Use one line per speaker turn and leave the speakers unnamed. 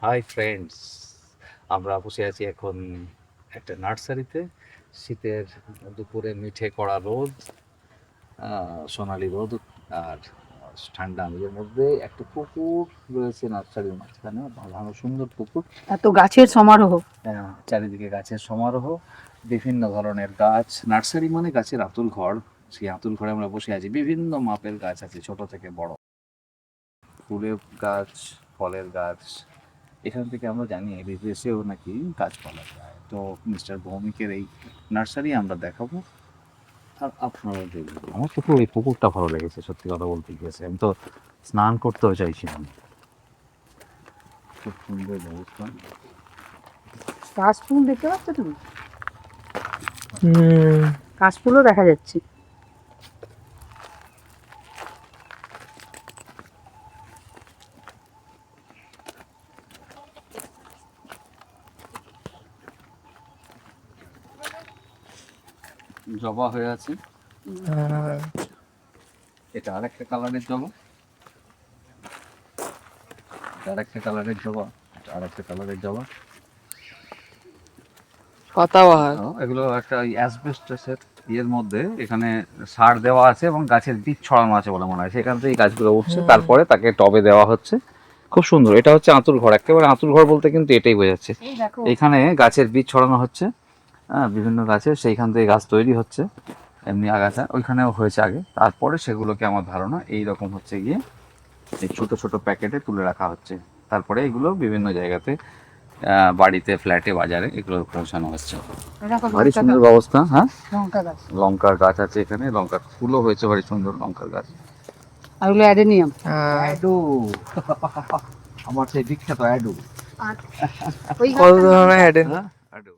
Hi friends, আমরা বসে আছি এখন একটা নার্সারিতে। শীতের দুপুরে মিঠে কড়া রোদ, সোনালি রোদ আর ঠান্ডা আমেজের মধ্যে একটা পুকুর রয়েছে নার্সারির মাঝখানে, ভালো সুন্দর পুকুর।
এত গাছের সমারোহ।
চারিদিকে গাছের সমারোহ, বিভিন্ন ধরনের গাছ। নার্সারি মানে গাছের আতুল ঘর। সেই আতুল ঘরে আমরা বসে আছি। বিভিন্ন মাপের গাছ আছে, ছোট থেকে বড়। ফুলের গাছ, ফলের গাছ। এখান থেকে আমরা জানি বিদেশেও নাকি গাছ পাওয়া যায়। তো মিস্টার ভৌমিকের এই নার্সারি আমরা দেখাবো আর আপনারা দেখবেন। আমার তো এই পুকুরটা ভালো লেগেছে, সত্যি কথা বলতে গিয়েছে। আমি তো স্নান করতেও চাইছিলাম। খুব সুন্দর ব্যবস্থা।
কাশফুল দেখতে পাচ্ছ তুমি? কাশফুলও দেখা যাচ্ছে।
জবা হয়ে আছে। এটা আরেকটা কালারের জবা, আরেকটা কালারের জবা, আরেকটা কালারের জবা।
পাতাবাহার।
এগুলো একটা অ্যাসবেস্টসের ইয়ের মধ্যে এখানে সার দেওয়া আছে এবং গাছের বীজ ছড়ানো আছে বলে মনে হয়। সেখান থেকে গাছগুলো উঠছে, তারপরে তাকে টবে দেওয়া হচ্ছে। খুব সুন্দর। এটা হচ্ছে আঁতুল ঘর। একেবারে আঁতুল ঘর বলতে কিন্তু এটাই বোঝাচ্ছে। এখানে গাছের বীজ ছড়ানো হচ্ছে, বিভিন্ন গাছের, সেইখান থেকে গাছ তৈরি হচ্ছে। এমনি আগাছা ওইখানেও হয়েছে আগে, তারপরে সেগুলোকে আমার ধারণা এইরকম হচ্ছে গিয়ে এই ছোট ছোট প্যাকেটে তুলে রাখা হচ্ছে। তারপরে এগুলো বিভিন্ন জায়গাতে, বাড়িতে, ফ্ল্যাটে, বাজারে এগুলো পৌঁছানো হচ্ছে। ভারী সুন্দর ব্যবস্থা। হ্যাঁ, লঙ্কার গাছ আছে এখানে, লঙ্কার ফুলও হয়েছে, ভারী সুন্দর লঙ্কার গাছ।
আর ওগুলো অ্যাডেনিয়াম।
অ্যাডু, আমার সেই বিখ্যাত অ্যাডু।
কত ধরনের অ্যাডেনিয়াম?
অ্যাডু।